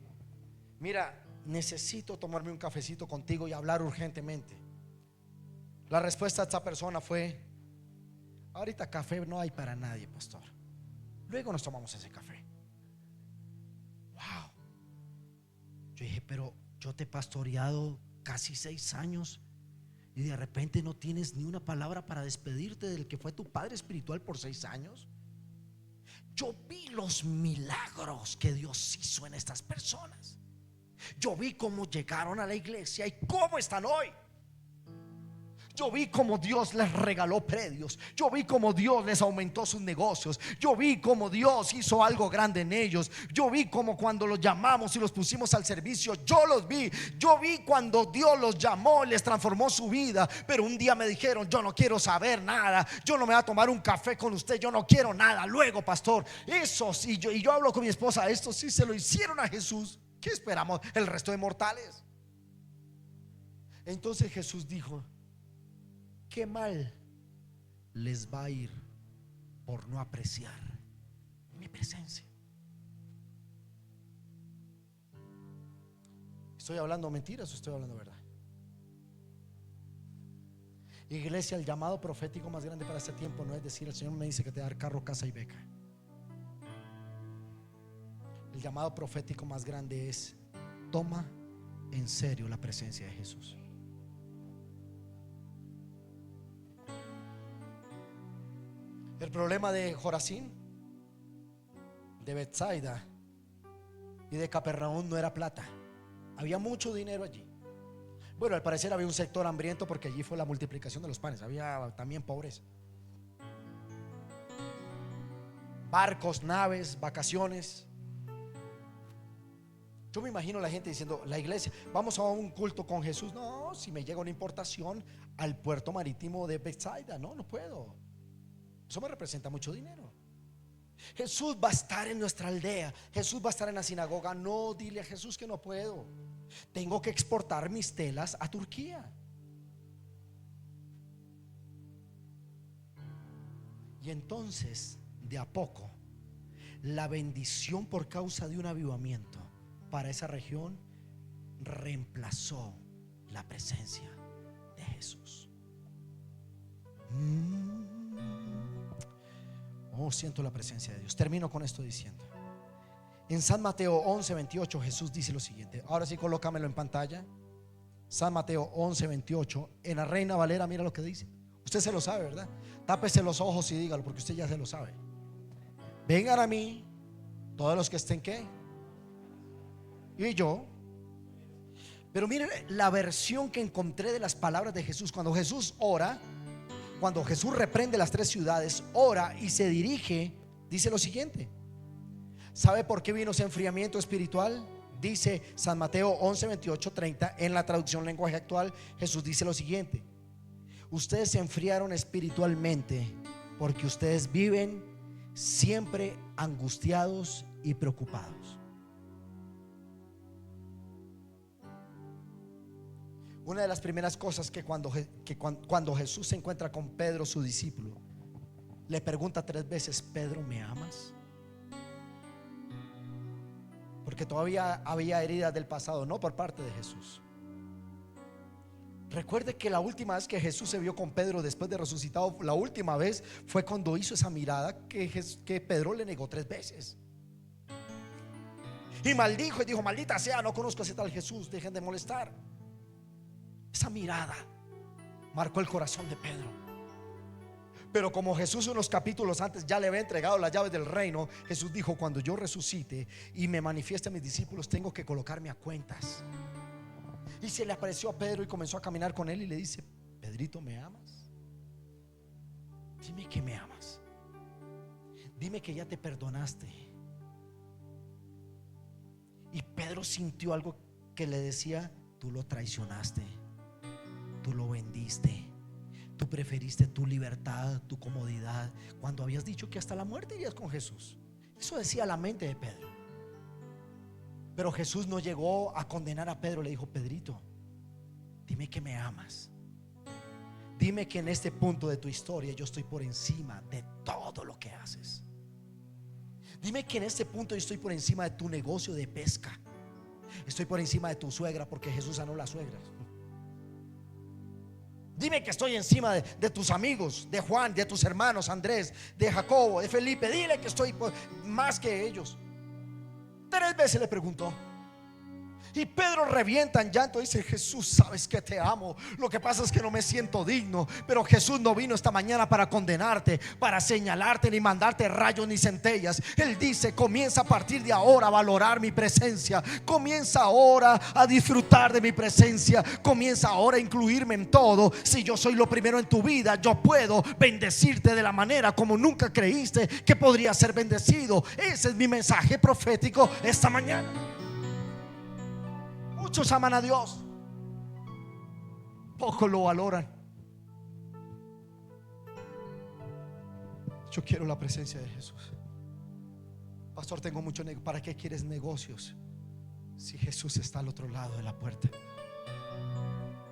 mira, necesito tomarme un cafecito contigo y hablar urgentemente. La respuesta de esta persona fue: ahorita café no hay para nadie, pastor. Luego nos tomamos ese café. Wow. Yo dije: pero yo te he pastoreado casi 6 años y de repente no tienes ni una palabra para despedirte del que fue tu padre espiritual por 6 años. Yo vi los milagros que Dios hizo en estas personas. Yo vi cómo llegaron a la iglesia y cómo están hoy. Yo vi cómo Dios les regaló predios. Yo vi cómo Dios les aumentó sus negocios. Yo vi cómo Dios hizo algo grande en ellos. Yo vi cómo cuando los llamamos y los pusimos al servicio, yo los vi. Yo vi cuando Dios los llamó, les transformó su vida. Pero un día me dijeron: yo no quiero saber nada, yo no me voy a tomar un café con usted, yo no quiero nada. Luego, pastor, eso sí, yo hablo con mi esposa: esto sí se lo hicieron a Jesús. ¿Qué esperamos el resto de mortales? Entonces Jesús dijo: qué mal les va a ir por no apreciar mi presencia. ¿Estoy hablando mentiras o estoy hablando verdad? Iglesia, el llamado profético más grande para este tiempo no es decir: el Señor me dice que te va a dar carro, casa y beca. El llamado profético más grande es: toma en serio la presencia de Jesús. El problema de Jorazín, de Betsaida y de Capernaum no era plata. Había mucho dinero allí. Bueno, al parecer había un sector hambriento, porque allí fue la multiplicación de los panes. Había también pobreza. Barcos, naves, vacaciones. Yo me imagino la gente diciendo: la iglesia, vamos a un culto con Jesús. No, si me llega una importación al puerto marítimo de Betsaida, no puedo. Eso me representa mucho dinero. Jesús va a estar en nuestra aldea, Jesús va a estar en la sinagoga. No, dile a Jesús que no puedo. Tengo que exportar mis telas a Turquía. Y entonces, de a poco, la bendición por causa de un avivamiento para esa región reemplazó la presencia de Jesús. Oh, siento la presencia de Dios. Termino con esto diciendo: en San Mateo 11:28 Jesús dice lo siguiente. Ahora sí, colócamelo en pantalla. San Mateo 11:28 en la Reina Valera. Mira lo que dice. Usted se lo sabe, ¿verdad? Tápese los ojos y dígalo, porque usted ya se lo sabe. Vengan a mí todos los que estén, ¿qué? Y yo. Pero miren la versión que encontré de las palabras de Jesús. Cuando Jesús ora, cuando Jesús reprende las 3 ciudades, ora y se dirige, dice lo siguiente. ¿Sabe por qué vino ese enfriamiento espiritual? Dice San Mateo 11:28-30 en la traducción lenguaje actual. Jesús dice lo siguiente: ustedes se enfriaron espiritualmente porque ustedes viven siempre angustiados y preocupados. Una de las primeras cosas que cuando Jesús se encuentra con Pedro, su discípulo, le pregunta 3 veces: Pedro, ¿me amas? Porque todavía había heridas del pasado, no por parte de Jesús. Recuerde que la última vez que Jesús se vio con Pedro después de resucitado, la última vez fue cuando hizo esa mirada que Pedro le negó 3 veces. Y maldijo y dijo: maldita sea, no conozco a ese tal Jesús, dejen de molestar. Esa mirada marcó el corazón de Pedro. Pero como Jesús unos capítulos antes ya le había entregado las llaves del reino, Jesús dijo: cuando yo resucite y me manifieste a mis discípulos, tengo que colocarme a cuentas. Y se le apareció a Pedro y comenzó a caminar con él y le dice: Pedrito, ¿me amas? Dime que me amas. Dime que ya te perdonaste. Y Pedro sintió algo que le decía: tú lo traicionaste, tú lo vendiste, tú preferiste tu libertad, tu comodidad, cuando habías dicho que hasta la muerte irías con Jesús. Eso decía la mente de Pedro. Pero Jesús no llegó a condenar a Pedro. Le dijo: Pedrito, dime que me amas. Dime que en este punto de tu historia yo estoy por encima de todo lo que haces. Dime que en este punto yo estoy por encima de tu negocio de pesca. Estoy por encima de tu suegra, porque Jesús sanó las suegras. Dime que estoy encima de tus amigos, de Juan, de tus hermanos Andrés, de Jacobo, de Felipe. Dile que estoy más que ellos. 3 veces le preguntó. Y Pedro revienta en llanto y dice: Jesús, sabes que te amo. Lo que pasa es que no me siento digno. Pero Jesús no vino esta mañana para condenarte, para señalarte, ni mandarte rayos ni centellas. Él dice: comienza a partir de ahora a valorar mi presencia. Comienza ahora a disfrutar de mi presencia. Comienza ahora a incluirme en todo. Si yo soy lo primero en tu vida, yo puedo bendecirte de la manera como nunca creíste que podría ser bendecido. Ese es mi mensaje profético esta mañana. Muchos aman a Dios, pocos lo valoran. Yo quiero la presencia de Jesús. Pastor, tengo mucho negocio. ¿Para qué quieres negocios si Jesús está al otro lado de la puerta?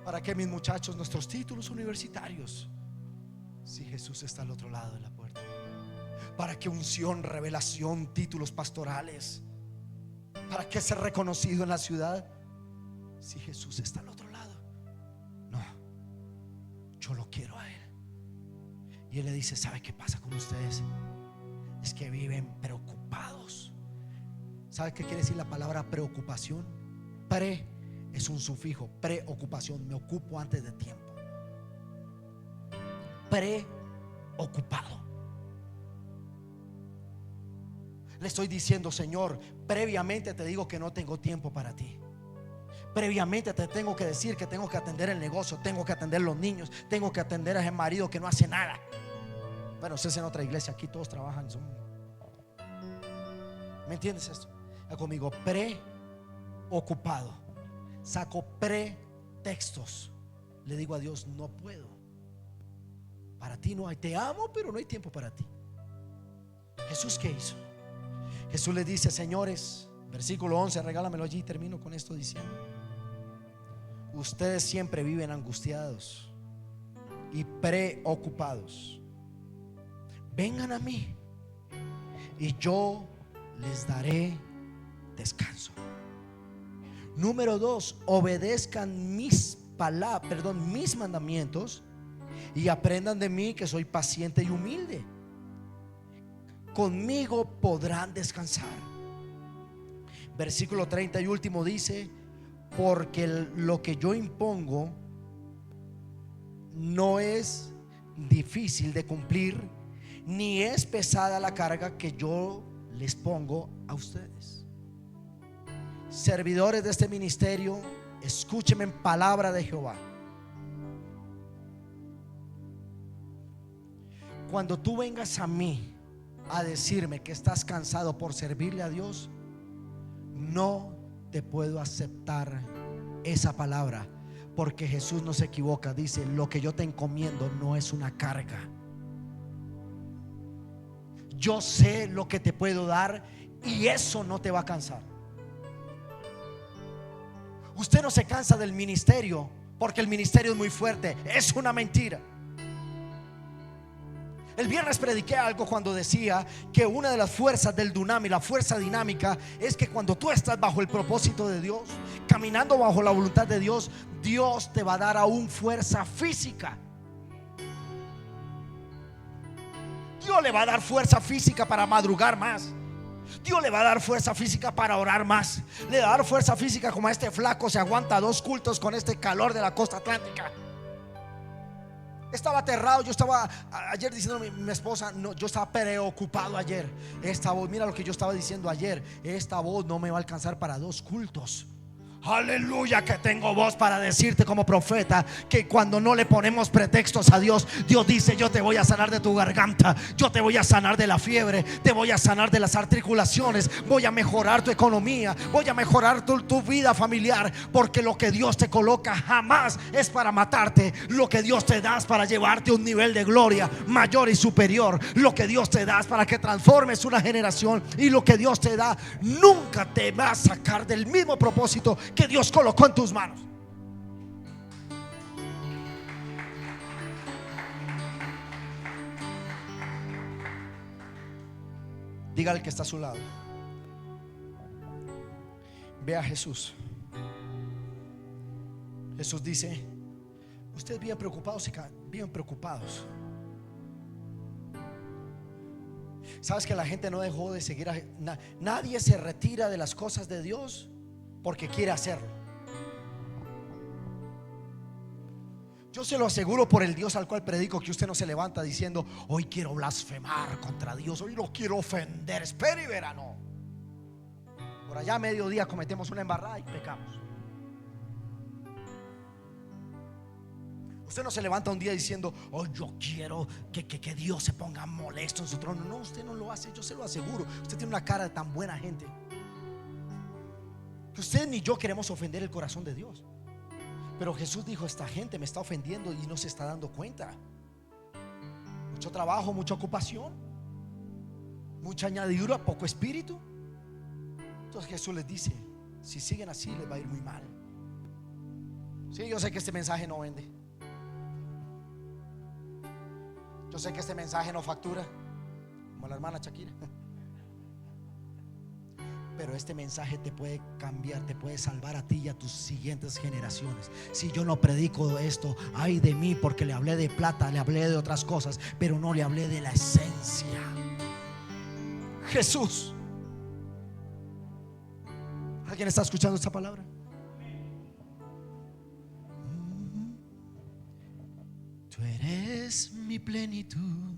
¿Para qué mis muchachos nuestros títulos universitarios si Jesús está al otro lado de la puerta? ¿Para qué unción, revelación, títulos pastorales? ¿Para qué ser reconocido en la ciudad si Jesús está al otro lado? No, yo lo quiero a Él. Y Él le dice: ¿sabe qué pasa con ustedes? Es que viven preocupados. ¿Sabe qué quiere decir la palabra preocupación? Pre es un sufijo, preocupación, me ocupo antes de tiempo. Preocupado. Le estoy diciendo: Señor, previamente te digo que no tengo tiempo para ti. Previamente te tengo que decir que tengo que atender el negocio, tengo que atender los niños, tengo que atender a ese marido que no hace nada. Bueno, usted es en otra iglesia, aquí todos trabajan. ¿Me entiendes esto? Conmigo, preocupado. Saco pretextos. Le digo a Dios: no puedo. Para ti no hay, te amo, pero no hay tiempo para ti. Jesús, ¿qué hizo? Jesús le dice: señores, versículo 11, regálamelo allí, termino con esto diciendo: ustedes siempre viven angustiados y preocupados. Vengan a mí y yo les daré descanso. Número 2, obedezcan mis mandamientos y aprendan de mí, que soy paciente y humilde. Conmigo podrán descansar. Versículo 30 y último dice: porque lo que yo impongo no es difícil de cumplir, ni es pesada la carga que yo les pongo a ustedes. Servidores de este ministerio, escúchenme en palabra de Jehová. Cuando tú vengas a mí a decirme que estás cansado por servirle a Dios, no te puedo aceptar esa palabra, porque Jesús no se equivoca. Dice: lo que yo te encomiendo no es una carga. Yo sé lo que te puedo dar y eso no te va a cansar. Usted no se cansa del ministerio porque el ministerio es muy fuerte. Es una mentira. El viernes prediqué algo cuando decía que una de las fuerzas del Dunami, la fuerza dinámica, es que cuando tú estás bajo el propósito de Dios, caminando bajo la voluntad de Dios, Dios te va a dar aún fuerza física. Dios le va a dar fuerza física para madrugar más. Dios le va a dar fuerza física para orar más. Le va a dar fuerza física como a este flaco se aguanta 2 cultos con este calor de la costa atlántica. Estaba aterrado. Yo estaba ayer diciendo a mi esposa, no, yo estaba preocupado ayer. Esta voz, mira lo que yo estaba diciendo ayer: esta voz no me va a alcanzar para 2 cultos. Aleluya, que tengo voz para decirte como profeta que cuando no le ponemos pretextos a Dios, Dios dice: yo te voy a sanar de tu garganta, yo te voy a sanar de la fiebre, te voy a sanar de las articulaciones, voy a mejorar tu economía, voy a mejorar tu vida familiar, porque lo que Dios te coloca jamás es para matarte. Lo que Dios te da es para llevarte a un nivel de gloria mayor y superior. Lo que Dios te da es para que transformes una generación, y lo que Dios te da nunca te va a sacar del mismo propósito que Dios colocó en tus manos. Diga al que está a su lado: ve a Jesús. Jesús dice: ustedes viven preocupados y viven preocupados. ¿Sabes que la gente no dejó de seguir nadie se retira de las cosas de Dios porque quiere hacerlo? Yo se lo aseguro por el Dios al cual predico, que usted no se levanta diciendo: hoy quiero blasfemar contra Dios, hoy lo quiero ofender. Espera y verá. No. Por allá a mediodía cometemos una embarrada y pecamos. Usted no se levanta un día diciendo: oh, yo quiero que Dios se ponga molesto en su trono. No, usted no lo hace, yo se lo aseguro. Usted tiene una cara de tan buena gente que usted ni yo queremos ofender el corazón de Dios. Pero Jesús dijo: esta gente me está ofendiendo y no se está dando cuenta. Mucho trabajo, mucha ocupación, mucha añadidura, poco espíritu. Entonces Jesús les dice: si siguen así les va a ir muy mal. Sí, yo sé que este mensaje no vende. Yo sé que este mensaje no factura, como la hermana Shakira. Pero este mensaje te puede cambiar, te puede salvar a ti y a tus siguientes generaciones. Si yo no predico esto, ay de mí, porque le hablé de plata, le hablé de otras cosas, pero no le hablé de la esencia. Jesús. ¿Alguien está escuchando esta palabra? Tú eres mi plenitud,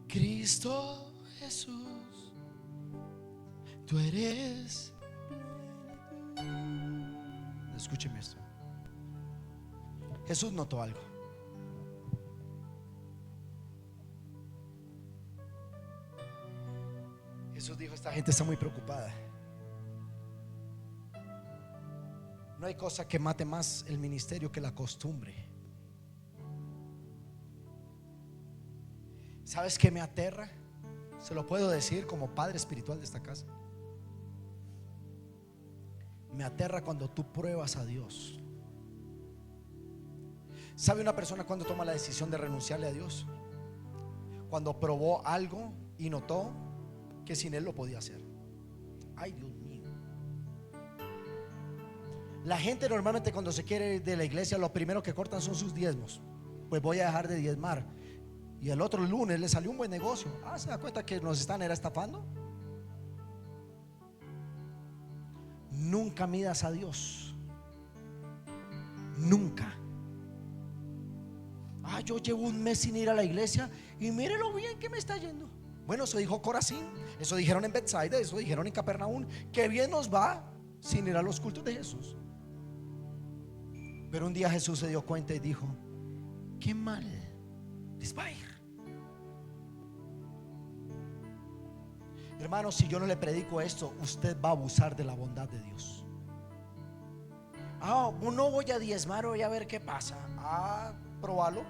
Cristo Jesús. Tú eres. Escúcheme esto. Jesús notó algo. Jesús dijo: esta gente está muy preocupada. No hay cosa que mate más el ministerio que la costumbre. ¿Sabes qué me aterra? Se lo puedo decir como padre espiritual de esta casa. Me aterra cuando tú pruebas a Dios. ¿Sabe una persona cuando toma la decisión de renunciarle a Dios? Cuando probó algo y notó que sin Él lo podía hacer. Ay, Dios mío. La gente normalmente cuando se quiere ir de la iglesia, lo primero que cortan son sus diezmos. Pues voy a dejar de diezmar. Y el otro lunes le salió un buen negocio. ¿Se da cuenta que nos están estafando? Nunca midas a Dios. Nunca. Yo llevo un mes sin ir a la iglesia y mire lo bien que me está yendo. Bueno, eso dijo Corazín, eso dijeron en Bethsaida, eso dijeron en Capernaum. Qué bien nos va sin ir a los cultos de Jesús. Pero un día Jesús se dio cuenta y dijo: qué mal les va a ir. Hermano, si yo no le predico esto, usted va a abusar de la bondad de Dios. No voy a diezmar, voy a ver qué pasa. Probalo.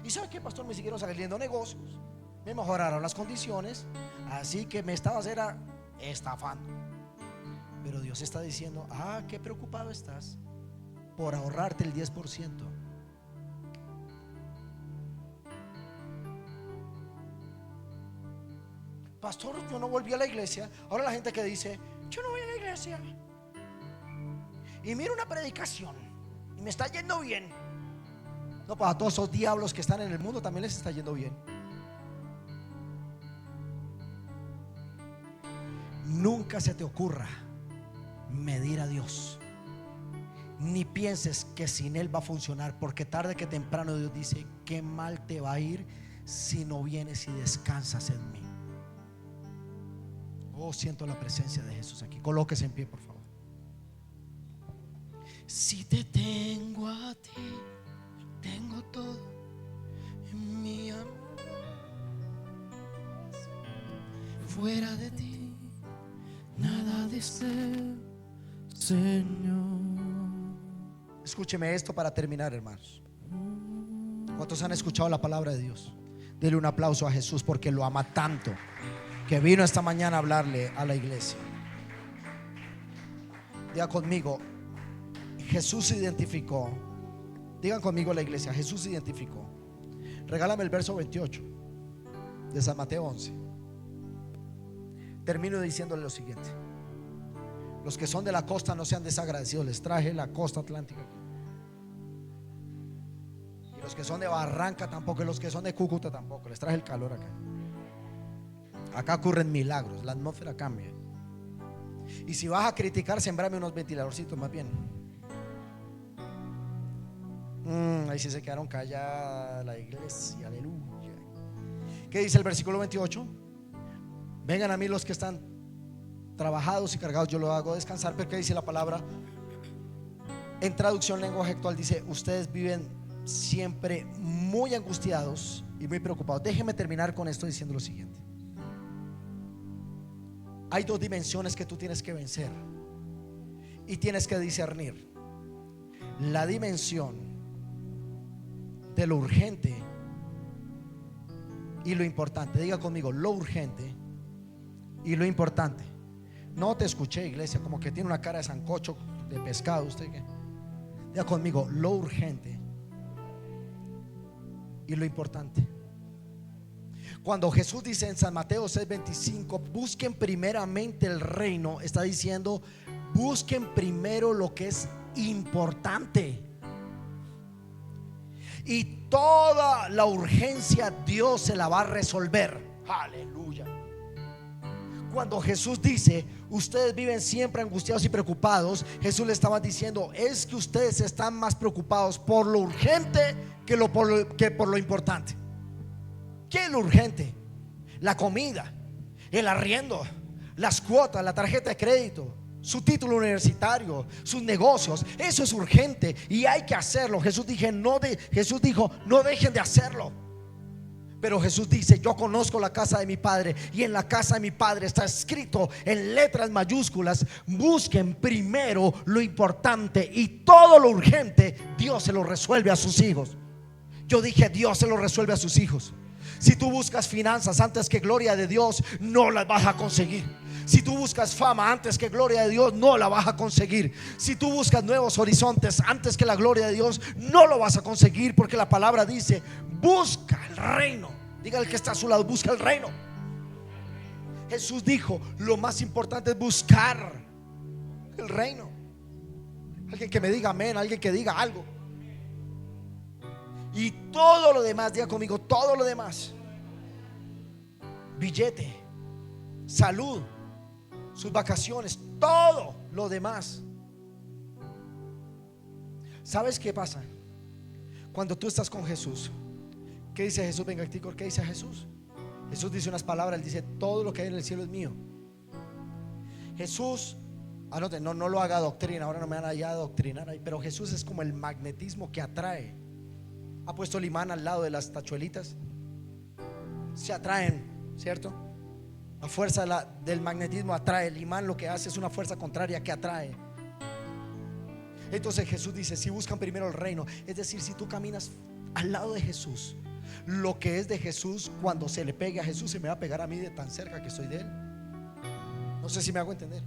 ¿Y sabe qué, pastor? Me siguieron saliendo negocios, me mejoraron las condiciones, así que me estaba estafando. Pero Dios está diciendo: qué preocupado estás por ahorrarte el 10%. Pastor, yo no volví a la iglesia. Ahora la gente que dice: yo no voy a la iglesia y miro una predicación y me está yendo bien. No, para todos esos diablos que están en el mundo también les está yendo bien. Nunca se te ocurra medir a Dios, ni pienses que sin Él va a funcionar, porque tarde que temprano Dios dice: qué mal te va a ir si no vienes y descansas en mí. Siento la presencia de Jesús aquí. Colóquese en pie, por favor. Si te tengo a ti, tengo todo en mi amor. Fuera de ti, nada deseo, Señor. Escúcheme esto para terminar, hermanos. ¿Cuántos han escuchado la palabra de Dios? Dele un aplauso a Jesús, porque lo ama tanto que vino esta mañana a hablarle a la iglesia. Diga conmigo: Jesús se identificó. Digan conmigo la iglesia: Jesús se identificó. Regálame el verso 28 de San Mateo 11. Termino diciéndole lo siguiente: los que son de la costa no sean desagradecidos. Les traje la costa atlántica. Y los que son de Barranca tampoco. Y los que son de Cúcuta tampoco. Les traje el calor acá. Acá ocurren milagros, la atmósfera cambia. Y si vas a criticar, sembrame unos ventiladorcitos más bien. Ahí sí se quedaron calladas la iglesia, aleluya. ¿Qué dice el versículo 28? Vengan a mí los que están trabajados y cargados, yo lo hago descansar. Pero ¿qué dice la palabra? En traducción lenguaje actual dice: ustedes viven siempre muy angustiados y muy preocupados. Déjenme terminar con esto diciendo lo siguiente: hay dos dimensiones que tú tienes que vencer y tienes que discernir. La dimensión de lo urgente y lo importante. Diga conmigo: lo urgente y lo importante. No te escuché, iglesia, como que tiene una cara de sancocho. de pescado. ¿Usted qué? Diga conmigo, lo urgente y lo importante. Cuando Jesús dice en San Mateo 6:25, busquen primeramente el reino, está diciendo, busquen primero lo que es importante. Y toda la urgencia Dios se la va a resolver. Aleluya. Cuando Jesús dice, ustedes viven siempre angustiados y preocupados, Jesús le estaba diciendo, es que ustedes están más preocupados por lo urgente que por lo importante. ¿Qué es lo urgente? La comida, el arriendo, las cuotas, la tarjeta de crédito, su título universitario, sus negocios. Eso es urgente y hay que hacerlo. Jesús dijo, no dejen de hacerlo. Pero Jesús dice, yo conozco la casa de mi Padre, y en la casa de mi Padre está escrito en letras mayúsculas, busquen primero lo importante, y todo lo urgente Dios se lo resuelve a sus hijos. Yo dije, Dios se lo resuelve a sus hijos. Si tú buscas finanzas antes que gloria de Dios, no las vas a conseguir. Si tú buscas fama antes que gloria de Dios, no la vas a conseguir. Si tú buscas nuevos horizontes antes que la gloria de Dios, no lo vas a conseguir, porque la palabra dice, busca el reino. Diga al que está a su lado, busca el reino. Jesús dijo, lo más importante es buscar el reino. Alguien que me diga amén, alguien que diga algo. Y todo lo demás, diga conmigo, todo lo demás, billete, salud, sus vacaciones, todo lo demás. ¿Sabes qué pasa? Cuando tú estás con Jesús, ¿qué dice Jesús? Venga, Ticor, ¿qué dice Jesús? Jesús dice unas palabras, él dice, todo lo que hay en el cielo es mío. Jesús, anoten, no lo haga doctrina, ahora no me van a ir a adoctrinar ahí, pero Jesús es como el magnetismo que atrae. Ha puesto el imán al lado de las tachuelitas, se atraen, ¿cierto? La fuerza del magnetismo atrae. El imán lo que hace es una fuerza contraria que atrae. Entonces Jesús dice, si buscan primero el reino, es decir, si tú caminas al lado de Jesús, lo que es de Jesús, cuando se le pegue a Jesús, se me va a pegar a mí de tan cerca que estoy de él. No sé si me hago entender.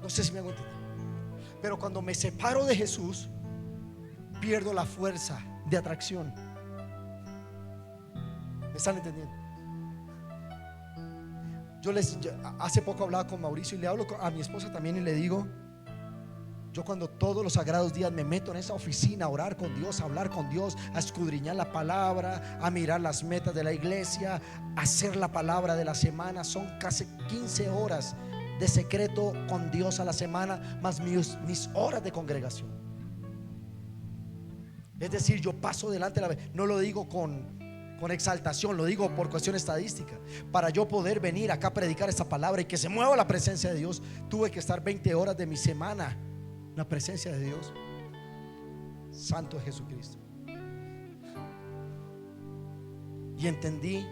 No sé si me hago entender. Pero cuando me separo de Jesús, pierdo la fuerza de atracción. ¿Me están entendiendo? Yo hace poco hablaba con Mauricio, y le hablo a mi esposa también, y le digo, yo cuando todos los sagrados días me meto en esa oficina a orar con Dios, a hablar con Dios, a escudriñar la palabra, a mirar las metas de la iglesia, a hacer la palabra de la semana, son casi 15 horas de secreto con Dios a la semana, más mis horas de congregación. Es decir, yo paso delante de la, no lo digo con exaltación, lo digo por cuestión estadística. Para yo poder venir acá a predicar esta palabra y que se mueva la presencia de Dios, tuve que estar 20 horas de mi semana en la presencia de Dios. Santo es Jesucristo. Y entendí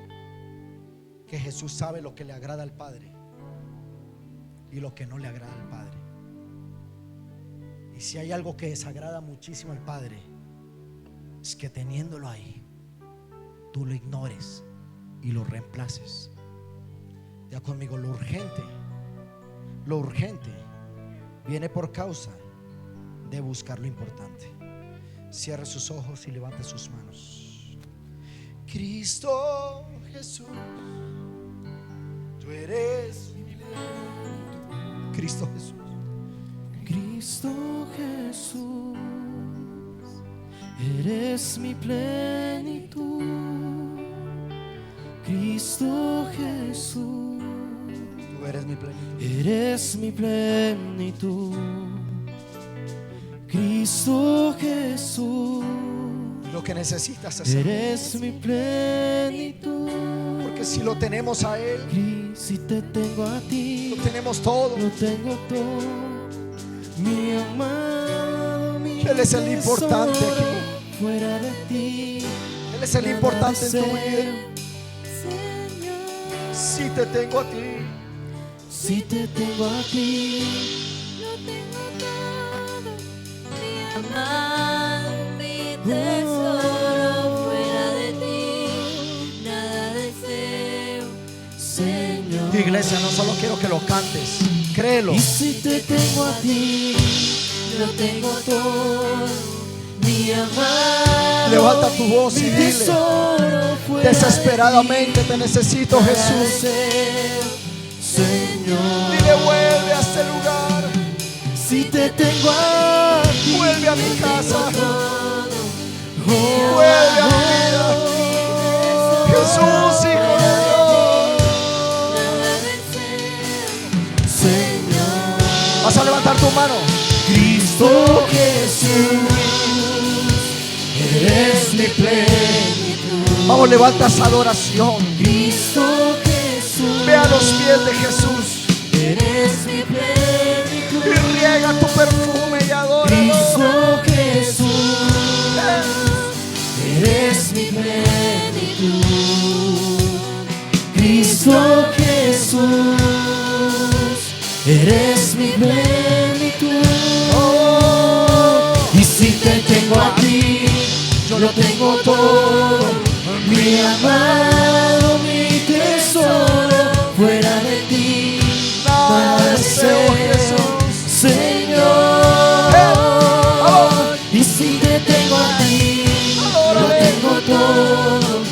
que Jesús sabe lo que le agrada al Padre y lo que no le agrada al Padre. Y si hay algo que desagrada muchísimo al Padre, es que teniéndolo ahí, tú lo ignores y lo reemplaces. Ya conmigo, lo urgente viene por causa de buscar lo importante. Cierre sus ojos y levante sus manos. Cristo Jesús, tú eres mi plenitud. Cristo Jesús, Cristo Jesús, eres mi plenitud. Cristo Jesús, tú eres mi plenitud. Eres mi plenitud. Cristo Jesús, Lo que necesitas hacer, eres mi plenitud. porque si lo tenemos a Él, Y si te tengo a ti, lo tenemos todo. lo tengo todo. Mi amado, mi Él es el importante tesoro. aquí. Fuera de ti, Él es el nada importante en tu deseo. vida. Señor, Si te tengo a ti, si te tengo a ti, Lo tengo todo, mi amado, mi tesoro, fuera de ti, nada deseo, Señor. Iglesia, no solo quiero que lo cantes, Créelo. Y si te tengo a ti, lo tengo todo, mi amado. Levanta tu voz y mi dile tesoro fuera desesperadamente: te necesito, de ti, Jesús. Señor. Dile: vuelve a este lugar, Si te tengo a ti, vuelve a mi casa, oh, vuelve a mi vida. Jesús, Hijo de Dios. Señor. Vas a levantar tu mano. Cristo Jesús, eres mi plenitud. Vamos, levanta esa adoración. Cristo Jesús, Ve a los pies de Jesús eres mi plenitud. y riega tu perfume y adóralo. Cristo Jesús, eres mi plenitud. Cristo Jesús, eres mi plenitud. Y si te tengo a ti, yo lo tengo todo, mi amado, mi tesoro. Fuera de ti nada deseo, Jesús. Señor. Y si te tengo a ti, lo tengo todo,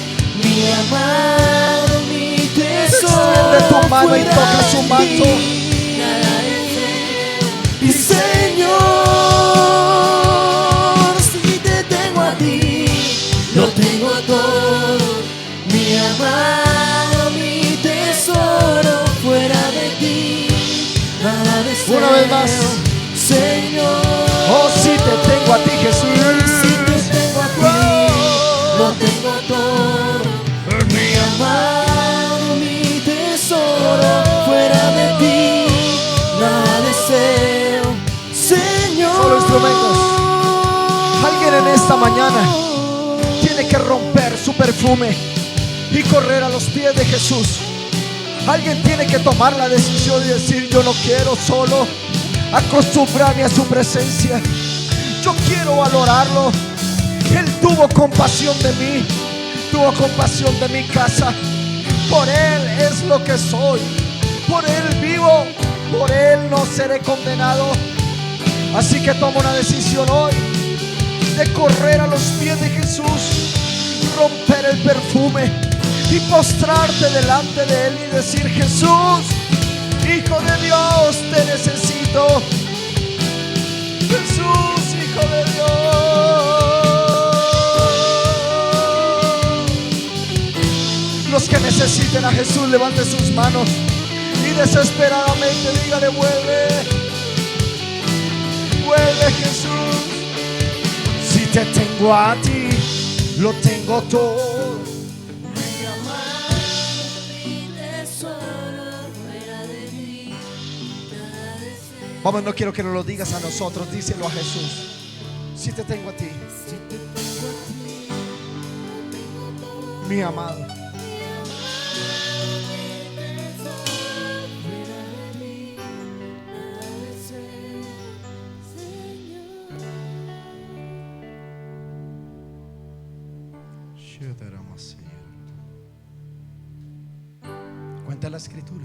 mi amado, mi tesoro. Extiende tu mano y Fuera toca su de manto. ti, y Señor, si te tengo a ti, lo tengo todo, mi amado, mi tesoro. Fuera de ti nada deseo. Una vez más. Señor. Oh, si te tengo a ti, Si Jesús. te tengo a ti, lo tengo todo, mi amado, mi tesoro. Fuera de ti nada deseo, Señor. Solo instrumentos. Alguien en esta mañana tiene que romper su perfume y correr a los pies de Jesús. Alguien tiene que tomar la decisión y decir: yo no quiero solo acostumbrarme a su presencia, yo quiero valorarlo. Él tuvo compasión de mí, tuvo compasión de mi casa. Por Él es lo que soy, por Él vivo, por Él no seré condenado. Así que toma una decisión hoy de correr a los pies de Jesús, romper el perfume y postrarte delante de Él y decir: Jesús, Hijo de Dios, te necesito. Jesús, Hijo de Dios. Los que necesiten a Jesús, levanten sus manos y desesperadamente dígale: vuelve, vuelve, Jesús. Si te tengo a ti, lo tengo todo. Vamos, no quiero que nos lo digas a nosotros, díselo a Jesús. Si te tengo a ti, mi amado. Cuenta la escritura